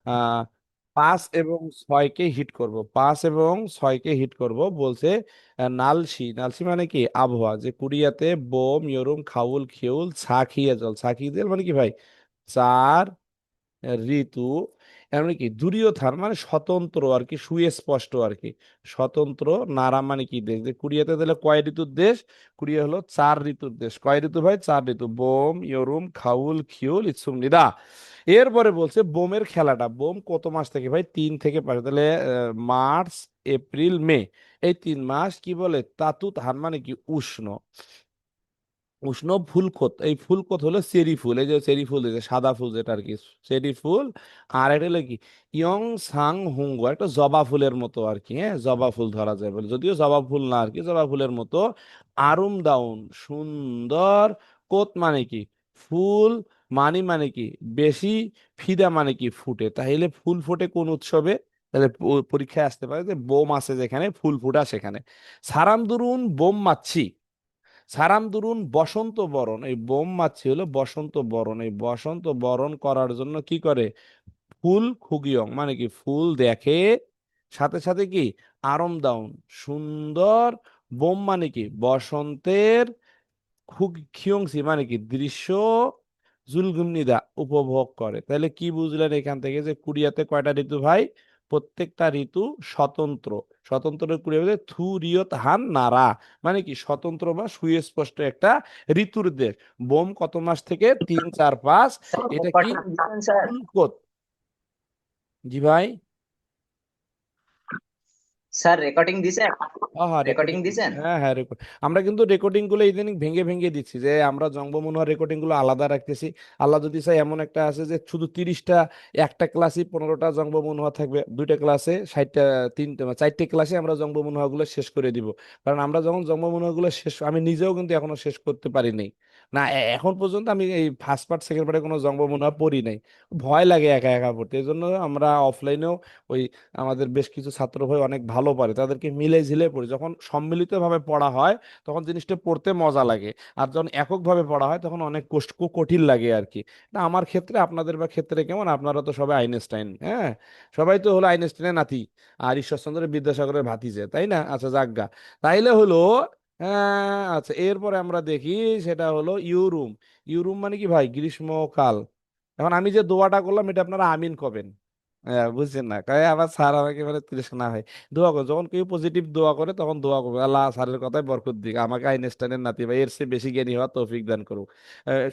আহ 5 এবং 6-কে হিট করব, 5 এবং 6-কে হিট করব বলছে। নালসি, নালসি মানে কি আবহাওয়া, যে কুরিয়াতে বোম ইয়রুম খাউল খিউল ছা খিয়া জল, ছা খিয়া জল মানে কি ভাই, চার ঋতু। এর মানে কি দুরিওথান মানে স্বতন্ত্র আর কি, সুস্পষ্ট আর কি, স্বতন্ত্র। নারা মানে কি দেশ, যে কোরিয়াতে দিলে কয় ঋতুর দেশ, কোরিয়া হলো 4 ঋতুর দেশ। কয় ঋতু ভাই, 4 ঋতু। বোম ইয়রুম খাউল খিউল ইৎসুম নিদা। এরপরে বলছে বোমের খেলাটা, বোম কত মাস থেকে ভাই, 3 থেকে 5, তাহলে মার্চ এপ্রিল মে, এই 3 মাস কি বলে তাতুত হান মানে কি উষ্ণ। উষ্ণ ফুলকত, এই ফুলকত হলো চেরি ফুল, এই যে চেরি ফুল, এই যে সাদা ফুল যেটা আর কি, চেরি ফুল। আর এটা হলো কি ইয়ং সাং হুঙ্গ, একটা জবা ফুলের মতো আর কি, হ্যাঁ জবা ফুল ধরা যায় বলে, যদিও জবা ফুল না আর কি, জবা ফুলের মতো। আরুম দাউন সুন্দর, কোত মানে কি ফুল, মানি মানে কি বেশি, ফিদা মানে কি ফুটে। তাহলে ফুল ফোটে কোন উৎসবে, তাহলে পরীক্ষায় আসতে পারে যে বোম আছে যেখানে ফুল ফুটা সেখানে। সারাম দুরুন বোম মারছি, সারাম দুরুন বসন্ত বরণ, এই বোম মাছি হলো বসন্ত বরণ, এই বসন্ত বরণ করার জন্য কি করে, ফুল খুগিয়ং মানে কি ফুল দেখে, সাথে সাথে কি আরামদাউন সুন্দর, বোম মানে কি বসন্তের, খিয়ংসি মানে কি দৃশ্য, জুলগুমনিদা উপভোগ করে। তাহলে কি বুঝলেন এখান থেকে, যে কোরিয়াতে কয়টা ঋতু ভাই, প্রত্যেকটা ঋতু স্বতন্ত্র। স্বতন্ত্র কোরিয়া বলে থু রিয়ত হান নারা, মানে কি স্বতন্ত্র বা সুস্পষ্ট একটা ঋতুর দেশ। বোম কত মাস থেকে, 3 4 5, স্যার এটা কি রেকর্ডিং দিচ্ছেন স্যার? ফুলকত। জি ভাই। স্যার রেকর্ডিং দিছেন? হ্যাঁ হ্যাঁ রেকর্ডিং রেকর্ডিং দিচ্ছি, দিছেন? হ্যাঁ হ্যাঁ রেকর্ড। আমরা কিন্তু রেকর্ডিং গুলো ইদানিং ভেঙে ভেঙে দিচ্ছি, যে আমরা জঙ্গমনোহর রেকর্ডিং গুলো আলাদা রাখতেছি। আল্লাহ যদি চাই এমন একটা আছে যে শুধু 30টা, একটা ক্লাসে 15টা জঙ্গমনোহর থাকবে, 2টা ক্লাসে 60টা, 4টে ক্লাসে আমরা জঙ্গমনোহর গুলো শেষ করে দিব। কারণ আমরা যখন জঙ্গমনোহর গুলো শেষ, আমি নিজেও কিন্তু এখনো শেষ করতে পারি নাই। না এখন পর্যন্ত আমি এই ফার্স্ট পার্ট সেকেন্ড পার্টে কোনো জঙ্গমনোহর পড়ি নাই। ভয় লাগে একা একা পড়তে, এই জন্য আমরা অফলাইনেও ওই আমাদের বেশ কিছু ছাত্র ভাই অনেক ভালো পারে, তাদেরকে মিলে ঝিলে পড়ি। যখন সম্মিলিত ভাবে পড়া হয় তখন জিনিসটা পড়তে মজা লাগে, আর যখন এককভাবে পড়া হয় তখন অনেক কঠিন লাগে আর কি। না আমার ক্ষেত্রে, আপনাদের বা ক্ষেত্রে কেমন, আপনারা তো সবাই আইনস্টাইন, হ্যাঁ সবাই তো হলো আইনস্টাইনের নাতি, আর ঈশ্বরচন্দ্র বিদ্যাসাগরের ভাতিজে, তাই না? আচ্ছা যাজ্ঞা, তাইলে হলো হ্যাঁ আচ্ছা, এরপরে আমরা দেখি সেটা হলো ইউরুম। ইউরুম মানে কি ভাই, গ্রীষ্মকাল। এখন আমি যে দোয়াটা করলাম এটা আপনারা আমিন কবেন। হ্যাঁ বুঝছেন না, কয় আবার স্যার আমাকে মানে তৃষ্ণা হয়। দোয়া করে, যখন কেউ পজিটিভ দোয়া করে তখন দোয়া করবে, আল্লাহ স্যারের কথায় বরকত দিক, আমাকে আইনস্টাইনের নাতি ভাই এর চেয়ে বেশি জ্ঞানী হওয়া তৌফিক দান করুক।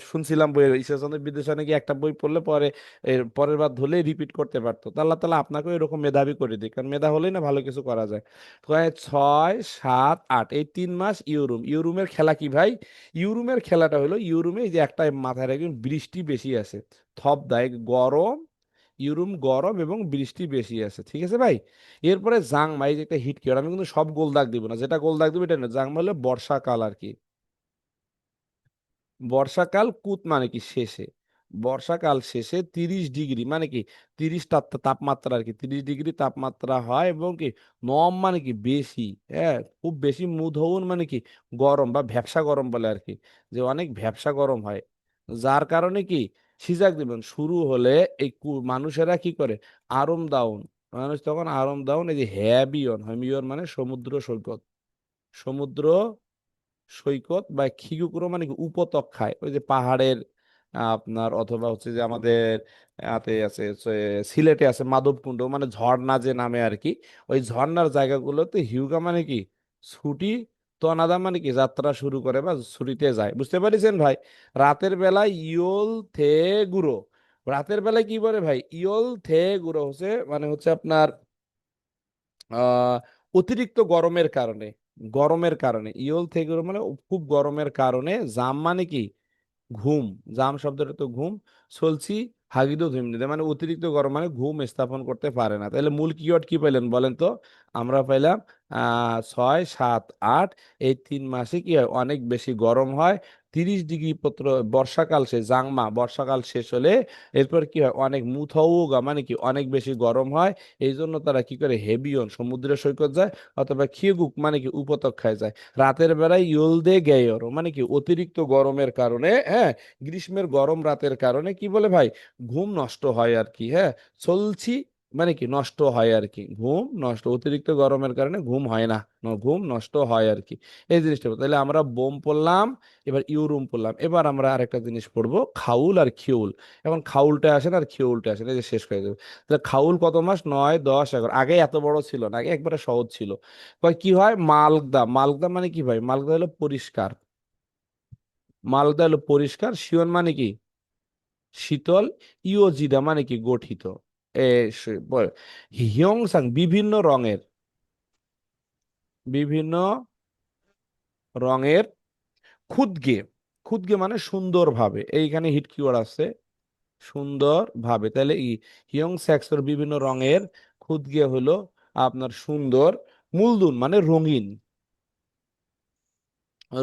শুনছিলাম বইয়ের ঈশ্বরচন্দ্র বিদ্যাসাগর নাকি একটা বই পড়লে পরে এর পরের বার ধরলেই রিপিট করতে পারতো। তা আল্লাহ তালা আপনাকেও এরকম মেধাবী করে দিক, কারণ মেধা হলেই না ভালো কিছু করা যায়। কয় 6 7 8, এই 3 মাস ইউরুম। ইউরুমের খেলা কি ভাই, ইউরুমের খেলাটা হলো, ইউরুমে এই যে একটা মাথায় রাখবেন, বৃষ্টি বেশি আছে, থপ দায় গরম, ইউরোম গরম এবং বৃষ্টি বেশি আছে, ঠিক আছে ভাই। এরপরে জাংমাই যে একটা হিট কি, আমি কিন্তু সব গোল দাগ দিব না, যেটা গোল দাগ দিব এটা না। জাংমাই হলো বর্ষাকাল আর কি, বর্ষাকাল কুত মানে কি শেষে, বর্ষাকাল শেষে 30 ডিগ্রি মানে কি 30টা তাপমাত্রা আর কি, 30 ডিগ্রি তাপমাত্রা হয়, এবং কি নম মানে কি বেশি, হ্যাঁ খুব বেশি, মুধৌন মানে কি গরম বা ভ্যাপসা গরম বলে আর কি, যে অনেক ভ্যাপসা গরম হয়। যার কারণে কি সিজাক দিবেন শুরু হলে এই মানুষেরা কি করে, আরম দাউন, মানুষ তখন আরম দাউন, এই যে হ্যাবিয়ন, হ্যাবিয়ন মানে সমুদ্র সৈকত, সমুদ্র সৈকত বা খিগুকুরো মানে কি উপত্যকায়, ওই যে পাহাড়ের আপনার, অথবা হচ্ছে যে আমাদের হাতে আছে সিলেটে আছে মাধবকুণ্ড, মানে ঝর্ণা যে নামে আর কি, ওই ঝর্ণার জায়গাগুলোতে হিউগা মানে কি ছুটি, তনাদা মানে কি যাত্রা শুরু করে বা ছুটিতে যায়, বুঝতে পারছেন ভাই। রাতের বেলায় ইয়ল থে গুরো, রাতের বেলায় কি বলে ভাই, ইয়ল থে গুরো হচ্ছে মানে হচ্ছে আপনার আহ অতিরিক্ত গরমের কারণে, গরমের কারণে ইয়ল থেকে মানে খুব গরমের কারণে, জাম মানে কি ঘুম, জাম শব্দটা তো ঘুম, চলছি হাগিদো ধুমনিদে মানে অতিরিক্ত গরম মানে ঘুম স্থাপন করতে পারে না। তাহলে মূল কিওয়ার্ড কি পাইলেন বলেন তো, আমরা পাইলাম 6 7 8, এই 3 মাসে কি হয় অনেক বেশি গরম হয়, 30 ডিগ্রি পত্র বর্ষাকাল শেষ, জাংমা বর্ষাকাল শেষ হলে এরপর কি হয়, অনেক মুথৌগা মানে কি অনেক বেশি গরম হয়। এই জন্য তারা কি করে, হেবিয়ন সমুদ্র সৈকত যায়, অথবা খিউগুক মানে কি উপত্যকায় যায়। রাতের বেলায় ইয়লদে গেয়র মানে কি অতিরিক্ত গরমের কারণে, হ্যাঁ, গ্রীষ্মের গরম রাতের কারণে কি বলে ভাই, ঘুম নষ্ট হয় আর কি, হ্যাঁ। চলছি মানে কি নষ্ট হয় আর কি, ঘুম নষ্ট, অতিরিক্ত গরমের কারণে ঘুম হয় না, ঘুম নষ্ট হয় আর কি। এই জিনিসটা তাহলে আমরা বোম পড়লাম, এবার ইউরুম পড়লাম। এবার আমরা আরেকটা জিনিস পড়বো, খাউল আর খিউল। এখন খাউলটা আসেন আর খিউলটা আসেন, এই যে শেষ করে দেবে। তাহলে খাউল কত মাস, 9, 10, 11, আগে এত বড় ছিল না, আগে একবারে সহজ ছিল। কয় কি হয়, মালদা, মালদা মানে কি ভাই, মালদা হলো পরিষ্কার, মালদা হলো পরিষ্কার, শিওন মানে কি শীতল, ইয়োজিদা মানে কি গঠিত। এ হিয়ংসাং বিভিন্ন রঙের, বিভিন্ন রঙের, খুদগে, খুদগে মানে সুন্দর ভাবে, এইখানে হিট কিওয়ার্ড আছে, সুন্দর ভাবে। তাহলে হিয়ং স্যাক্সর বিভিন্ন রঙের, খুদগে হলো আপনার সুন্দর, মূলদুন মানে রঙিন,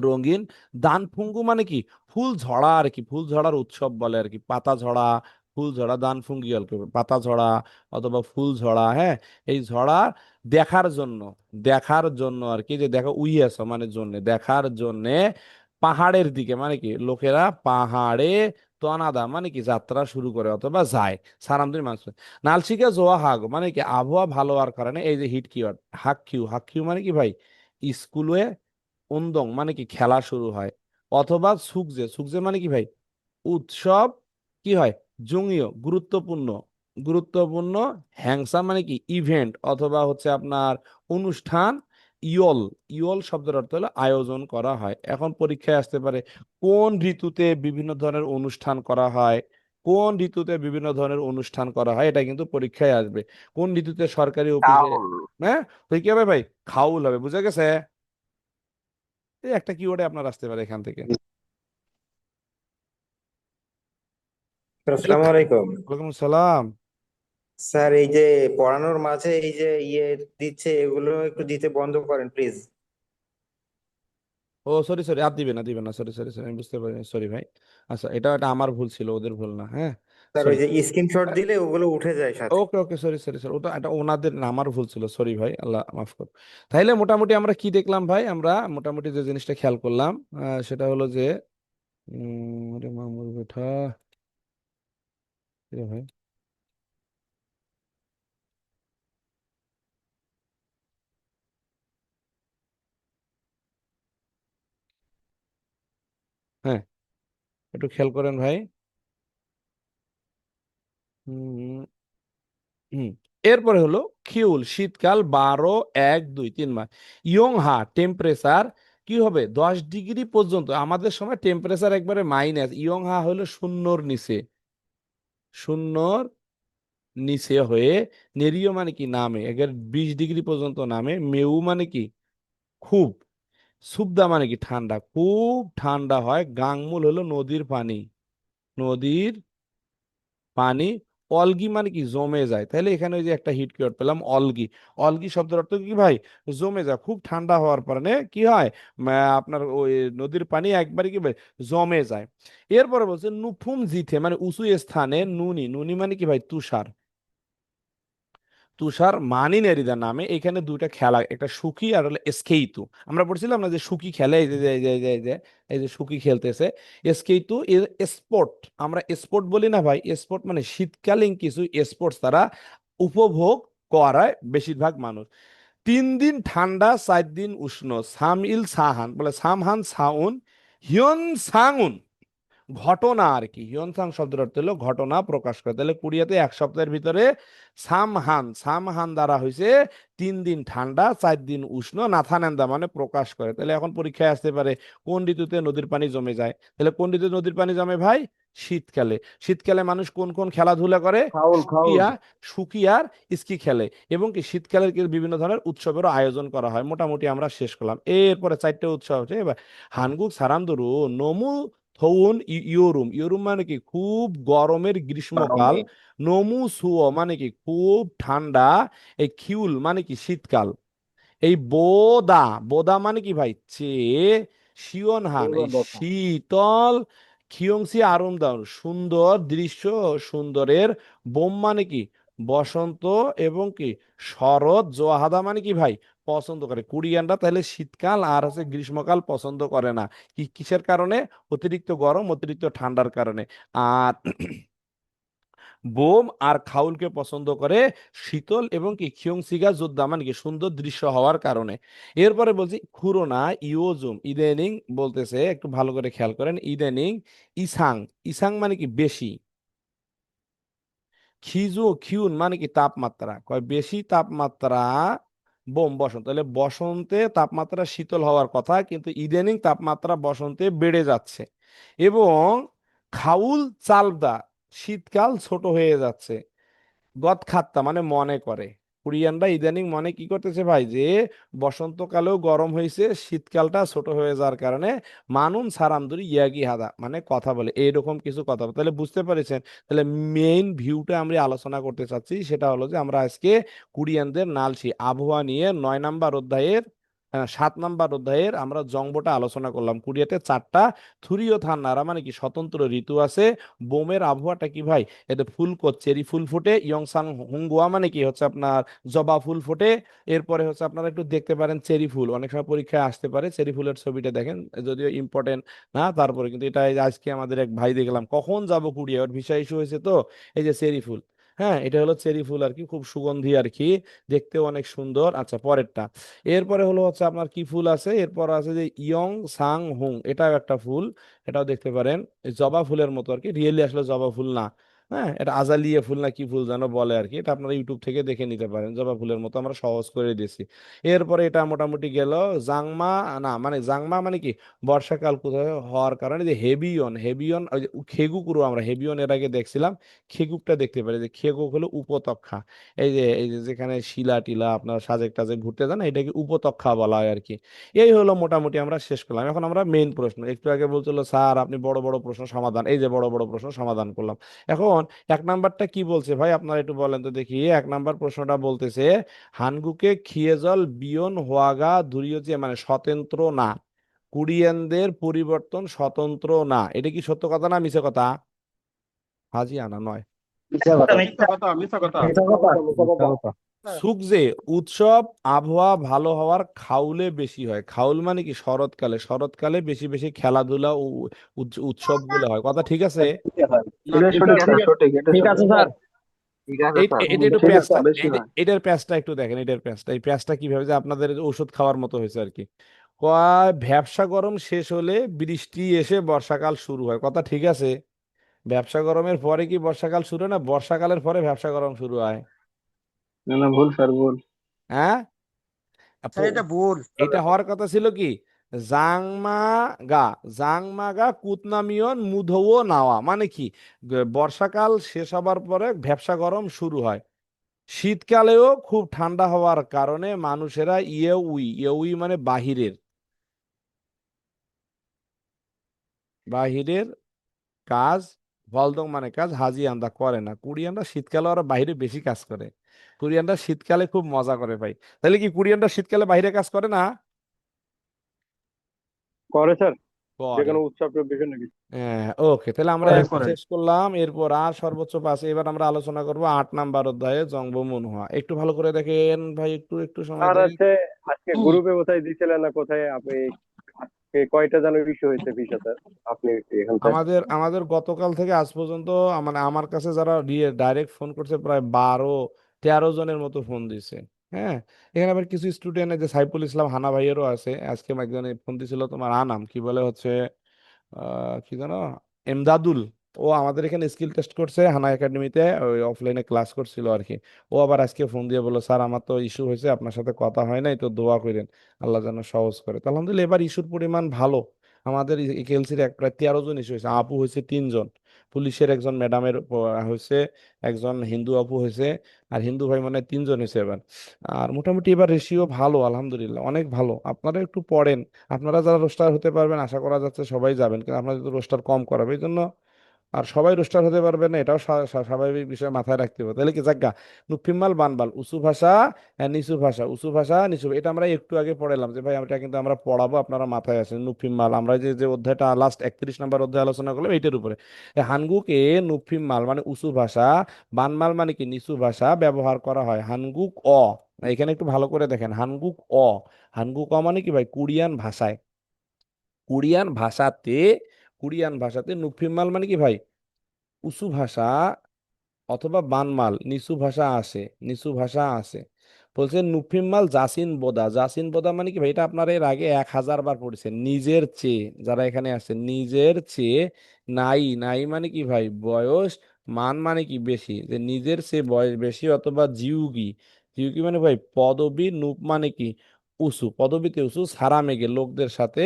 রঙিন, দানফুঙ্গু মানে কি ফুল ঝরা আর কি, ফুল ঝরার উৎসব বলে আর কি, পাতা ঝরা, ফুল ঝরা, দানফুঙ্গি আর কি পাতা ঝরা অথবা ফুল ঝরা, হ্যাঁ। এই ঝরা দেখার জন্য, দেখার জন্য আর কি, যে দেখা উইয়াস মানে জন্য, দেখার জন্য পাহাড়ের দিকে মানে কি লোকেরা পাহাড়ে তনাদা মানে কি যাত্রা শুরু করে অথবা যায়। সারামদিন মানুষ নালশিকা জোয়া হাগ মানে কি আবহাওয়া ভালো হওয়ার কারণে, এই যে হিট কিওয়ার্ড হাক্কিউ, হাক্কিউ মানে কি ভাই স্কুলে, উন্দং মানে কি খেলা শুরু হয়, অথবা সুকজে, সুকজে মানে কি ভাই উৎসব, কি হয় জুংীয় গুরুত্বপূর্ণ, গুরুত্বপূর্ণ, হ্যাংসা মানে কি ইভেন্ট অথবা হচ্ছে আপনার অনুষ্ঠান, ইয়ল, ইয়ল শব্দের অর্থ হলো আয়োজন করা হয়। এখন পরীক্ষায় আসতে পারে কোন ঋতুতে বিভিন্ন ধরনের অনুষ্ঠান করা হয়, কোন ঋতুতে বিভিন্ন ধরনের অনুষ্ঠান করা হয়, এটা কিন্তু পরীক্ষায় আসবে। কোন ঋতুতে সরকারি অফিসে, কাউল। হ্যাঁ, তো কি হবে ভাই, খাউল হবে, বুঝা গেছে। এই একটা কিওয়ার্ডে আপনার আসতে পারে এখান থেকে। আসসালামু আলাইকুম। ওয়ালাইকুম সালাম। স্যার, এই যে পড়ানোর মাঝে এই যে দিচ্ছে, এগুলো একটু দিতে বন্ধ করেন প্লিজ। ও সরি সরি, আর দিবে না, দিবে না, সরি সরি সরি, আমি বুঝতে পারিনি, সরি ভাই। আচ্ছা, এটা এটা আমার ভুল ছিল, ওদের ভুল না, হ্যাঁ। স্যার, ওই সরি। যে স্ক্রিনশট দিলে ওগুলো উঠে যায় সাথে। ওকে ওকে, সরি সরি সরি, ওটা এটা ওনাদের না, আমার ভুল ছিল, সরি ভাই, আল্লাহ মাফ করুন। তাইলে মোটামুটি আমরা কি দেখলাম ভাই, আমরা মোটামুটি যে জিনিসটা খেয়াল করলাম, সেটা হলো যে আরে মামুর বেটা, এ ভাই, হ্যাঁ, একটু খেয়াল করেন ভাই। হুম হুম। এরপরে হলো খিউল, শীতকাল, 12, 1, 2, 3 মাস। ইয়ংহা টেম্পারেচার কি হবে, 10 ডিগ্রি পর্যন্ত, আমাদের সময় টেম্পারেচার একবারে মাইনাস, ইয়ংহা হলো শূন্যর নিচে, শূন্যর নিচে হয়ে, নেরিও মানে কি নামে, একের 20 ডিগ্রি পর্যন্ত নামে, মেউ মানে কি খুব, সুবদা মানে কি ঠান্ডা, খুব ঠান্ডা হয়। গাংমুল হলো নদীর পানি, নদীর পানি। অলগি মানে কি জমে যায়, তাহলে এখানে ওই যে একটা হিট কিওয়ার্ড পেলাম অলগি, অলগি শব্দের অর্থ কি ভাই, জমে যায়, খুব ঠান্ডা হওয়ার কারণে কি হয়, আপনার ওই নদীর পানি একবারে কি ভাই জমে যায়। এরপরে বলছে নুফুম জিথে মানে উঁচু স্থানে, নুনি, নুনি মানে কি ভাই তুষার, তুষার মানি নেরিদা নামে। এখানে দুইটা খেলা, একটা সুকি আর হলো স্কেইতু। আমরা পড়ছিলাম না যে সুকি খেলে, এই যে এই যে এই যে এই যে এই যে সুকি খেলতেছে, স্কেইতু স্পোর্ট, আমরা স্পোর্ট বলি না ভাই, স্পোর্ট মানে শীতকালীন কিছু স্পোর্টস তারা উপভোগ করায় বেশিরভাগ মানুষ। 3 দিন ঠান্ডা, 4 দিন উষ্ণ, সাম ইল সাহান বলে সামহান সাউন, হিয়ন সাঙুন ঘটনা আর কি, হিয়নসাং শব্দের অর্থ হলো ঘটনা প্রকাশ করে। তাহলে কোরিয়াতে 1 সপ্তাহের ভিতরে সামহান, সামহান দ্বারা হয়েছে 3 দিন ঠান্ডা, 4 দিন উষ্ণ, নাথানেন্দা মানে প্রকাশ করে। তাহলে এখন পরীক্ষায় আসতে পারে কোন ঋতুতে নদীর পানি জমে যায়, তাহলে কোন ঋতুতে নদীর পানি জমে ভাই, শীতকালে। শীতকালে মানুষ কোন কোন খেলাধুলা করে, খাউল খাউল। সুকিয়া, সুকিয়ার স্কি খেলে, এবং কি শীতকালের কিছু বিভিন্ন ধরনের উৎসবেরও আয়োজন করা হয়। মোটামুটি আমরা শেষ করলাম। এরপরে 4টে উৎসব হচ্ছে এবার হানগুক সারামদুরু নমু থৌন ইয়োরুম, ইয়োরুম মানে কি খুব গরমের গ্রীষ্মকাল, গরমে। নমু সুও মানে কি খুব ঠান্ডা, এই খিউল মানে কি শীতকাল, এই বোদা, বোদা মানে কি ভাই চেয়ে, শিওনহান এই শীতল, খিয়ংসি আরামদায়ক সুন্দর দৃশ্য, সুন্দরের, বোম মানে কি বসন্ত, এবং কি শরৎ, জোয়াহাদা মানে কি ভাই পছন্দ করে। কোরিয়ানরা তাহলে শীতকাল আর হচ্ছে গ্রীষ্মকাল পছন্দ করে না। কিসের কারণে? অতিরিক্ত গরম, অতিরিক্ত ঠান্ডার কারণে। আর বোম আর খাউলকে পছন্দ করে শীতল এবং কি খিয়ংসিগা যোদ্ধা মানে কি সুন্দর দৃশ্য হওয়ার কারণে। এরপরে বলছি খুরোনা ইওজুম ইদানিং বলতেছে, একটু ভালো করে খেয়াল করেন, ইদানিং ইসাং, ইসাং মানে কি বেশি, খিজু খিউন মানে কি তাপমাত্রা, কয় বেশি তাপমাত্রা, বোম বসন্ত, তাহলে বসন্তে তাপমাত্রা শীতল হওয়ার কথা, কিন্তু ইদানিং তাপমাত্রা বসন্তে বেড়ে যাচ্ছে। এবং খাউল চালদা, শীতকাল ছোট হয়ে যাচ্ছে। গদ খাত্তা মানে মনে করে, কোরিয়ানরা ইদানিং মনে কি করতেছে ভাই, যে বসন্তকালেও গরম হয়েছে, শীতকালটা ছোট হয়ে যাওয়ার কারণে মানুন সারামদুরি ইয়াগি হাদা মানে কথা বলে, এইরকম কিছু কথা বলে। তাহলে বুঝতে পেরেছেন, তাহলে মেইন ভিউটা আমরা আলোচনা করতে চাচ্ছি, সেটা হলো যে আমরা আজকে কোরিয়ানদের নালসি আবহাওয়া নিয়ে 9 নাম্বার অধ্যায়ের 7 নাম্বার অধ্যায়ের আমরা জংবোটা আলোচনা করলাম। কোরিয়াতে 4টা থুরিও থান্নারা মানে কি স্বতন্ত্র ঋতু আছে। বোমের আবহাওয়াটা কি ভাই, এতে ফুলকো চেরি ফুল ফোটে, ইয়ংসাং হুঙ্গুয়া মানে কি হচ্ছে আপনার জবা ফুল ফোটে। এরপরে হচ্ছে আপনারা একটু দেখতে পারেন চেরি ফুল, অনেক সময় পরীক্ষায় আসতে পারে, চেরি ফুলের ছবিটা দেখেন, যদিও ইম্পর্টেন্ট না, তারপরে কিন্তু এটা এই যে আজকে আমাদের এক ভাই দেখলাম, কখন যাব কুড়িয়ে, ওর ভিসা ইস্যু হয়েছে তো, এই যে চেরি ফুল, হ্যাঁ এটা হলো চেরি ফুল আর কি, খুব সুগন্ধি আর কি, দেখতেও অনেক সুন্দর। আচ্ছা পরেরটা, এরপরে হলো হচ্ছে আপনার কি ফুল আছে, এরপর আছে যে ইয়ং সাং হুং, এটাও একটা ফুল, এটাও দেখতে পারেন, এই জবা ফুলের মতো আর কি, রিয়েলি আসলে জবা ফুল না, হ্যাঁ এটা আজালিয়া ফুল না কি ফুল যেন বলে আর কি, এটা আপনারা ইউটিউব থেকে দেখে নিতে পারেন, জবা ফুলের মতো আমরা সহজ করে দিয়েছি। এরপরে এটা মোটামুটি গেল জাংমা, না মানে জাংমা মানে কি বর্ষাকাল কোথায় হওয়ার কারণে, যে হেবিয়ন, হেবিয়ন ওই যে খেগুকুরু, আমরা হেবিয়ন এর আগে দেখছিলাম, খেগুকটা দেখতে পারি, যে খেগুক হলো উপত্যকা, এই যে যেখানে শিলা টিলা আপনার সাজেক টাজেক ঘুরতে যান, এটাকে উপত্যকা বলা হয় আর কি। এই হলো মোটামুটি আমরা শেষ করলাম। এখন আমরা মেইন প্রশ্ন, একটু আগে বলছিল স্যার আপনি বড় বড় প্রশ্ন সমাধান, এই যে বড় বড় প্রশ্ন সমাধান করলাম। এখন 1 নাম্বারটা কি বলছে ভাই, আপনারা একটু বলেন তো দেখি। 1 নাম্বার প্রশ্নটা বলতেছে হানগুকে খিয়েজল বিয়ন হোয়াগা দুরিয়চে মানে স্বতন্ত্র না, কোরিয়ানদের পরিবর্তন স্বতন্ত্র না, এটা কি সত্য কথা না মিছে কথা? হাজি আনা নয়, মিথ্যা কথা। মিথ্যা কথা, মিথ্যা কথা। মিথ্যা কথা। সুকজে উৎসব আবহাওয়া ভালো হওয়ার খাউলে বেশি হয়, খাউল মানে কি শরৎকালে, শরৎকালে বেশি বেশি খেলাধুলা ও উৎসব গুলো হয়, কথা ঠিক আছে? না, ঠিক আছে, সঠিক, এটা ঠিক আছে সঠিক। স্যার। ঠিক আছে স্যার। এটা একটু ঠিক আছে, প্যাঁচটা, বেশি হয়। এটার প্যাঁচটা একটু দেখেন, এটার প্যাঁচটা, এই প্যাঁচটা কিভাবে যে আপনাদের ওষুধ খাওয়ার মতো হয়েছে আর কি। কয় ভ্যাবসা গরম শেষ হলে বৃষ্টি এসে বর্ষাকাল শুরু হয়, কথা ঠিক আছে? ব্যবসা গরমের পরে কি বর্ষাকাল শুরু হয় না, বর্ষাকালের পরে ব্যবসা গরম শুরু হয়? না না, ভুল স্যার, ভুল। হ্যাঁ আপু, স্যার এটা ভুল। এটা হওয়ার কথা ছিল কি জাংমা গা, জাংমা গা কুতনামিয়ন মুধো নাওয়া মানে কি বর্ষাকাল শেষ হবার পরে ভ্যাবসা গরম শুরু হয়। শীতকালেও খুব ঠান্ডা হওয়ার কারণে মানুষেরা ইয়েউই, ইয়েউই মানে বাহিরের, বাহিরের কাজ, ভলদং মানে কাজ, হাজি আন্দা করে না। কোরিয়ানরা শীতকালে ওরা বাইরে বেশি কাজ করে, কোরিয়ানরা শীতকালে খুব মজা করে ভাই। তাহলে কি কোরিয়ানরা শীতকালে বাইরে কাজ করে না? করে স্যার, যে করে। কোনো উৎসব বিভিন্ন কিছু। হ্যাঁ ওকে, তাহলে আমরা করে, এখন করে। শেষ করলাম। এরপর আর সর্বোচ্চ 5, এবার আমরা আলোচনা করবো 8 নাম্বার অধ্যায়ে জংবো মুনহোয়া। একটু ভালো করে দেখেন ভাই, একটু একটু সময় আর দেন। আছে আজকে গ্রুপে কোথায় দিছিলেন না কোথায় আপনি, কয়টা যেন ইস্যু হয়েছে বিষয় স্যার, আপনি এখান থেকে। আমাদের আমাদের গতকাল থেকে আজ পর্যন্ত মানে আমার কাছে যারা ডাইরেক্ট ফোন করছে প্রায় 12-13 জনের মতো ফোন দিছে। হ্যাঁ, এখানে আবার কিছু স্টুডেন্ট, যে সাইফুল ইসলাম হানা ভাইয়েরও আছে, আজকে একজনে ফোন দিছিল, তোমার আনাম কি বলে হচ্ছে কি জানো এমদাদুল, ও আমাদের এখানে স্কিল টেস্ট করছে হানা একাডেমিতে, ওই অফলাইনে ক্লাস করছিল আর কি। ও আবার আজকে ফোন দিয়ে বললো স্যার আমার তো ইস্যু হয়েছে, আপনার সাথে কথা হয় নাই, তো দোয়া করেন আল্লাহ যেন সহজ করে। তো আলহামদুলিল্লাহ এবার ইস্যুর পরিমাণ ভালো। আমাদের কেএলসির প্রায় 13 জন ইস্যু হয়েছে, আপু হয়েছে 3 জন, পুলিশের একজন ম্যাডামের হয়েছে, একজন হিন্দু আপু হয়েছে, আর হিন্দু ভাই মানে 3 জন হয়েছে এবার। আর মোটামুটি এবার রেশিও ভালো, আলহামদুলিল্লাহ অনেক ভালো। আপনারা একটু পড়েন, আপনারা যারা রোস্টার হতে পারবেন আশা করা যাচ্ছে সবাই যাবেন, কিন্তু আপনারা যদি রোস্টার কম করাবে, এই জন্য আর সবাই রোস্টার হতে পারবে না, এটাও স্বাভাবিক বিষয়, মাথায় রাখতে হবে। তাহলে কি জাগা নুফিমাল বানবাল উঁচু ভাষা, নিচু ভাষা, উঁচু ভাষা নিচু, এটা আমরা একটু আগে পড়ালাম যে ভাই এটা কিন্তু আমরা পড়াবো, আপনারা মাথায় আসেন। নুফিমাল আমরা যে যে অধ্যায়টা লাস্ট 31 নম্বর অধ্যায় আলোচনা করলাম এইটার উপরে, হানগুকে নুফিমাল মানে উঁচু ভাষা, বানমাল মানে কি নিচু ভাষা ব্যবহার করা হয়। হানগুক এখানে একটু ভালো করে দেখেন, হানগুক হানগুক মানে কি ভাই কোরিয়ান ভাষায়, কোরিয়ান ভাষাতে, কোরিয়ান ভাষাতে নুফিমাল মানে কি ভাই উঁচু ভাষা অথবা বানমাল নিচু ভাষা আসে, নিচু ভাষা আসে। বলছে নুফিমাল জাসিন বোদা, জাসিন বোদা মানে কি ভাই, এটা আপনারা এর আগে 1000 বার পড়েছেন। নিজের চেয়ে, যারা এখানে আছে নিজের চেয়ে, নাই নাই মানে কি ভাই বয়স, মান মানে কি বেশি, যে নিজের চেয়ে বয়স বেশি, অথবা জিউগি, জিউগি মানে ভাই পদবী, নুপ মানে কি উঁচু, পদবীতে উঁচু, সারা মেঘে লোকদের সাথে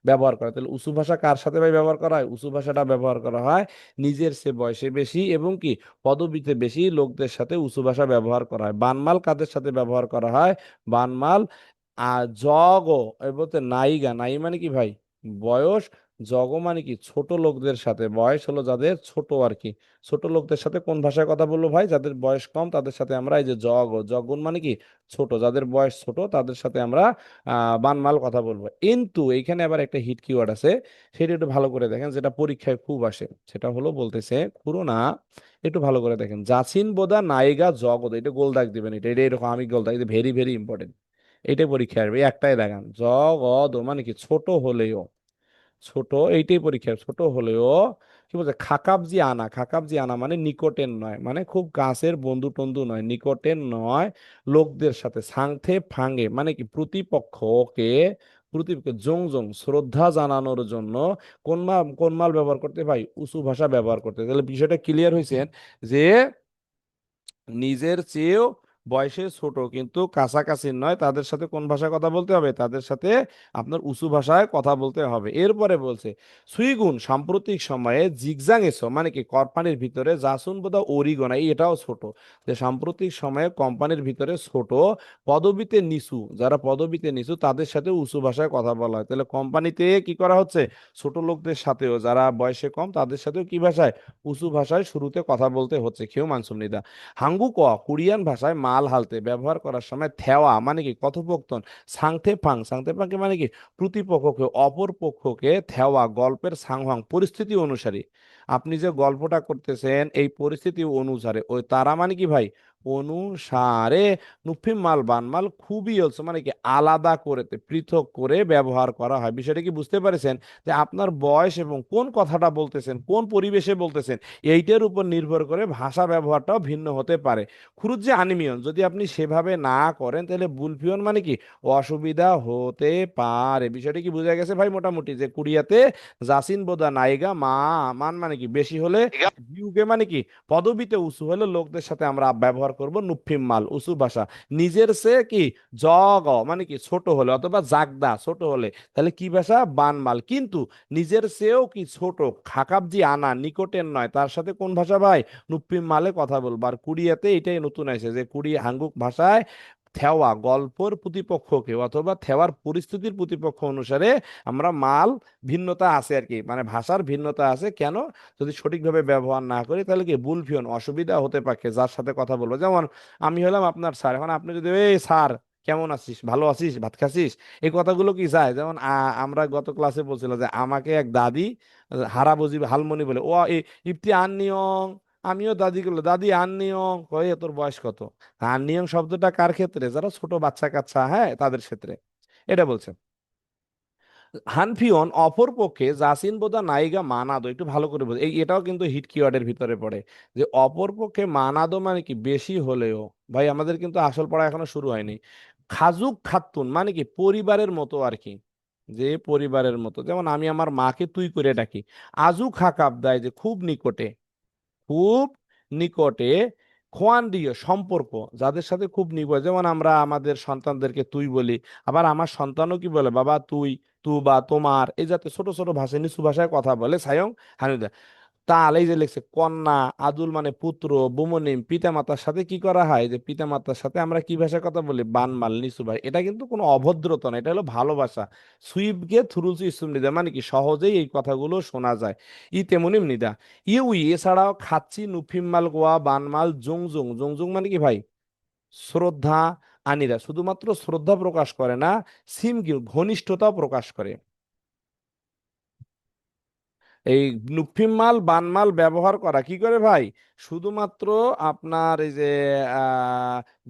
ব্যবহার করা। তাহলে উঁচু ভাষা কার সাথে ভাই ব্যবহার করা হয়? উঁচু ভাষাটা ব্যবহার করা হয় নিজের চেয়ে বয়সে বেশি এবং কি পদবীতে বেশি লোকদের সাথে উঁচু ভাষা ব্যবহার করা হয়। বানমাল কাদের সাথে ব্যবহার করা হয়? বানমাল জগ এর বলতে নাইগা, নাই মানে কি ভাই বয়স, জগ মানে কি ছোট লোকদের সাথে, বয়স হলো যাদের ছোট আর কি, ছোট লোকদের সাথে কোন ভাষায় কথা বলবো ভাই? যাদের বয়স কম তাদের সাথে আমরা এই যে জগুন মানে কি ছোট, যাদের বয়স ছোট তাদের সাথে আমরা বানমাল কথা বলবো। কিন্তু এইখানে আবার একটা হিট কিওয়ার্ড আছে, সেটা একটু ভালো করে দেখেন, যেটা পরীক্ষায় খুব আসে। সেটা হলো বলতেছে পুরো না, একটু ভালো করে দেখেন, জাসিন বোদা নায়িকা জগদ, এটা গোল দাগ দিবেন, এটা এটা এরকম আমি গোল দাগ, এটা ভেরি ভেরি ইম্পর্টেন্ট। এটা পরীক্ষা আসবে, এই একটাই দেখান, জগদ মানে কি ছোট হলেও, ছোট এইটাই পরীক্ষা, ছোট হলেও কি বলছে খাকাবজি আনা, খাকাবজি আনা মানে নিকটের নয়, মানে খুব কাছের বন্ধু টন্ধু নয়, নিকটের নয় লোকদের সাথে, সাংথে ফাঙ্গে মানে কি প্রতিপক্ষকে, প্রতিপক্ষ জং জং শ্রদ্ধা জানানোর জন্য কোন মাল ব্যবহার করতে ভাই উঁচু ভাষা ব্যবহার করতে। তাহলে বিষয়টা ক্লিয়ার হয়েছে যে নিজের চেয়েও বয়সে ছোট কিন্তু কাছাকাছি নয়, তাদের সাথে কোন ভাষায় কথা বলতে হবে? তাদের সাথে আপনার উঁচু ভাষায় কথা বলতে হবে। এরপরে বলছে সুইগুন সাম্প্রতিক সময়ে জিগজাং এসো মানে কি কোম্পানির ভিতরে, জাসুন বোধা ওরিগন, এটাও ছোট, যে সাম্প্রতিক সময়ে কোম্পানির ভিতরে ছোট, পদবিতে নিচু, যারা পদবিতে নিচু তাদের সাথে উঁচু ভাষায় কথা বলা হয়। তাহলে কোম্পানিতে কি করা হচ্ছে? ছোট লোকদের সাথেও, যারা বয়সে কম তাদের সাথেও কি ভাষায় উঁচু ভাষায় শুরুতে কথা বলতে হচ্ছে। কেউ মানসুম নিদা হাঙ্গুক কোরিয়ান ভাষায় মাল হালতে ব্যবহার করার সময় থেওয়া মানে কি কথোপকথন, সাংথে ফাংকে মানে কি প্রতিপক্ষকে, অপর পক্ষকে, থেওয়া গল্পের সাংহাং পরিস্থিতি অনুসারে, আপনি যে গল্পটা করতেছেন এই পরিস্থিতি অনুসারে, ওই তারা মানে কি ভাই অনুসারে, নুফিম মাল বানমাল খুবই হচ্ছে মানে কি আলাদা করে পৃথক করে ব্যবহার করা হয়। বিষয়টা কি বুঝতে পারছেন? যে আপনার বয়স এবং কোন কথাটা বলতেছেন, কোন পরিবেশে বলতেছেন, এইটার উপর নির্ভর করে ভাষা ব্যবহারটাও ভিন্ন হতে পারে। খুরুজ্জে আনিমিয়ন যদি আপনি সেভাবে না করেন তাহলে বুলফিয়ন মানে কি অসুবিধা হতে পারে। বিষয়টা কি বোঝা গেছে ভাই? মোটামুটি যে কুরিয়াতে জাসিন বোদা নাইগা মান মানে কি বেশি হলে, ইউগে মানে কি পদবিতে উঁচু হলে লোকদের সাথে আমরা ব্যবহার করব নুফিম মাল উঁচু ভাষা, নিজের সে কি জগ মানে কি ছোট হলে, অথবা জাগদা ছোট হলে তাহলে কি ভাষা বানমাল। কিন্তু নিজের চেয়েও কি ছোট, খাকাবজি আনা নিকটের নয়, তার সাথে কোন ভাষা ভাই নুপ্পিম মালে কথা বলবো। আর কুড়িয়াতে এটাই নতুন আছে যে কুড়ি হাঙ্গুক ভাষায় থেওয়া গল্পর প্রতিপক্ষকে অথবা থেওয়ার পরিস্থিতির প্রতিপক্ষ অনুসারে আমরা মাল ভিন্নতা আছে আর কি, মানে ভাষার ভিন্নতা আছে। কেন? যদি সঠিকভাবে ব্যবহার না করি তাহলে কি বুলফিয়ন অসুবিধা হতে পারে যার সাথে কথা বলবো। যেমন আমি হলাম আপনার স্যার, এখন আপনি যদি এই স্যার কেমন আছিস, ভালো আছিস, ভাত খাচ্ছিস, এই কথাগুলো কি যায়? যেমন আমরা গত ক্লাসে বলছিলাম যে আমাকে এক দাদি হারা বুঝি হালমনি বলে, ও ইফতি আননিয়ং, আমিও দাদি গুলো দাদি আননিয়ং কয়ে, তোর বয়স কত? আননিয়ং শব্দটা কার ক্ষেত্রে? যারা ছোট বাচ্চা কাচ্চা, হ্যাঁ তাদের ক্ষেত্রে এটা বলছে। হানফিয়ন অপর পক্ষে জাসিন বোদা নাইগা মানাদো, একটু ভালো করে বলছে, এটাও কিন্তু হিট কিওয়ার্ডের ভিতরে পড়ে, যে অপর পক্ষে মানাদো মানে কি বেশি হলেও। ভাই আমাদের কিন্তু আসল পড়া এখনো শুরু হয়নি। খাজুক খাতুন মানে কি পরিবারের মতো আর কি, যে পরিবারের মতো, যেমন আমি আমার মাকে তুই করে ডাকি। আজু খাকাব দেয় যে খুব নিকটে, খুব নিকটে। খোয়ান দিয়ে সম্পর্ক, যাদের সাথে খুব নিকট, যেমন আমরা আমাদের সন্তানদেরকে তুই বলি, আবার আমার সন্তানও কি বলে বাবা তুই, তু বা তোমার, এই যাতে ছোট ছোট ভাষায় নিচু ভাষায় কথা বলে সায়ং হানুদা। তাল এই যে লিখছে কন্যা, আদুল মানে পুত্র, বুমনিম পিতামাতার সাথে কি করা হয়, যে পিতামাতার সাথে আমরা কি ভাষায় কথা বলি, বানমাল নিচু ভাই। এটা কিন্তু কোনো অভদ্রতা না, এটা হলো ভালোবাসা। সুইবগে থুরুচু ইসুম নিদা মানে কি সহজেই এই কথাগুলো শোনা যায়। তেমনিম নিদা ইউই এছাড়াও খাচ্ছি, নুফিম্মাল গোয়া, বানমাল, জংজুং। জংজুং মানে কি ভাই শ্রদ্ধা। আনিরা শুধুমাত্র শ্রদ্ধা প্রকাশ করে না, সিমকি ঘনিষ্ঠতাও প্রকাশ করে। এই নুফিম মাল বানমাল ব্যবহার করা কি করে ভাই, শুধুমাত্র আপনার এই যে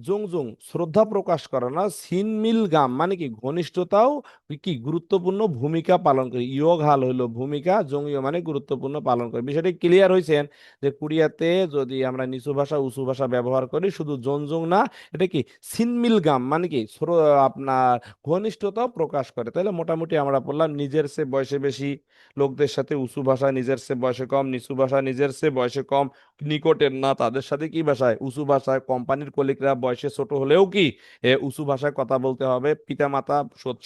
জংজুং শ্রদ্ধা প্রকাশ করা না, সিনমিল গাম মানে কি ঘনিষ্ঠতাও কি গুরুত্বপূর্ণ ভূমিকা পালন করে। ইয়োগ হাল হইলো ভূমিকা, জংইয় মানে গুরুত্বপূর্ণ পালন করে। বিষয়টি ক্লিয়ার হয়েছেন যে কোরিয়াতে যদি আমরা নিচু ভাষা উঁচু ভাষা ব্যবহার করি, শুধু জংজুং না, এটা কি সিনমিল গাম মানে কি আপনার ঘনিষ্ঠতাও প্রকাশ করে। তাহলে মোটামুটি আমরা বললাম নিজের সে বয়সে বেশি লোকদের সাথে উঁচু ভাষা, নিজের চেয়ে বয়সে কম নিচু ভাষা, নিজের চেয়ে বয়সে কম নিকটের না তাদের সাথে কি ভাষায় উঁচু ভাষায়। কোম্পানির কলিগরা বয়সে ছোট হলেও কি উঁচু ভাষায় কথা বলতে হবে। পিতামাতা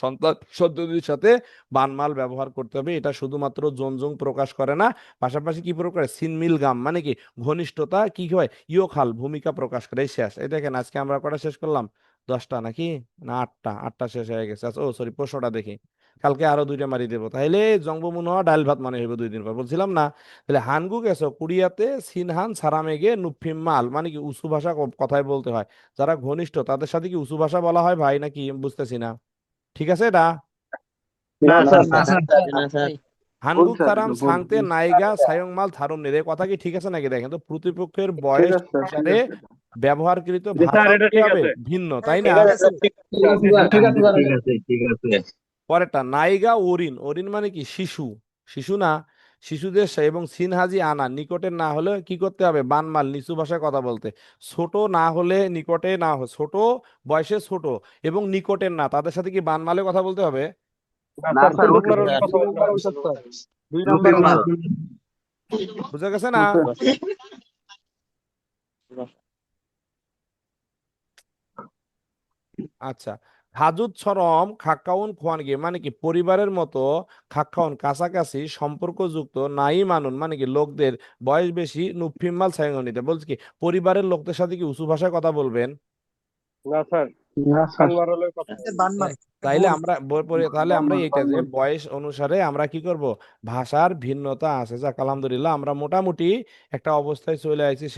সন্তান সন্ততির সাথে বানমাল ব্যবহার করতে হবে। এটা শুধুমাত্র জনজং প্রকাশ করে না, পাশাপাশি কি প্রকাশ করে, সিনমিল গাম মানে কি ঘনিষ্ঠতা কি হয়, ইয়োখাল ভূমিকা প্রকাশ করে। এই শেষ। এই দেখেন আজকে আমরা কটা শেষ করলাম, 10টা নাকি না 8টা, 8টা শেষ হয়ে গেছে। আচ্ছা ও সরি 5টা দেখি, কালকে আরো 2টা মারি দেবো। তাহলে জংবমুন হওয়া ডাল ভাত মানে হইব 2 দিন পর, বলছিলাম না। তাহলে হানগু গেছো কোরিয়াতে সিনহান সারামেগে নুফিম মাল মানে কি উঁচু ভাষা কথাই বলতে হয়। যারা ঘনিষ্ঠ তাদের সাথে কি উঁচু ভাষা বলা হয় ভাই, নাকি আমি বুঝতেছি না। ঠিক আছে এটা। না না স্যার, স্যার, না স্যার ভুল হানগুক স্যার, তারাম এটা ভুল। সাংতে নাইগা সায়ং মাল থারুম নেই, এই কথা কি ঠিক আছে নাকি? দেখেন তো প্রতিপক্ষের ঠিক বয়স আছে স্যার, ঠিক অনুসারে আছে। ব্যবহারকৃত জি স্যার, ভাষাও এটা কি ঠিক হবে আছে। ভিন্ন, তাই না? ঠিক আছে ঠিক আছে। পরেরটা নাইগা ওরিন, ওরিন মানে কি শিশু, শিশু না, শিশুদের এবং সিনহাজি আনা নিকটের না হলে কি করতে হবে, বানমাল নিচু ভাষায় কথা বলতে। ছোট না হলে নিকটে না ছোট বয়সে ছোট এবং নিকটের না তাদের সাথে কি বানমালে কথা বলতে হবে। না না স্যার, স্যার, সুযোগ ওকে মারার স্যার, কথা বলতে হবে। 2 নম্বর মাল। বুঝা গেছে না? বুঝছে? আচ্ছা, হাজুত ছরম খাক্কাউন খোয়ানগে মানে কি পরিবারের মতো, খাক্কাউন কাছাকাছি সম্পর্কযুক্ত, নাই মানুন মানে কি লোকদের বয়স বেশি, নুফিম্মাল সাইঙ্গনিতে বলছে কি পরিবারের লোকদের সাথে কি উঁচু ভাষায় কথা বলবেন। না স্যার, না কান স্যার, মারালে কথা তাইলে আমরা তাহলে আমরা এইটা যে বয়স অনুসারে আমরা কি করব, ভাষার ভিন্নতা আছে। যাক আলহামদুলিল্লাহ আমরা মোটামুটি একটা অবস্থায় চলে আইছি।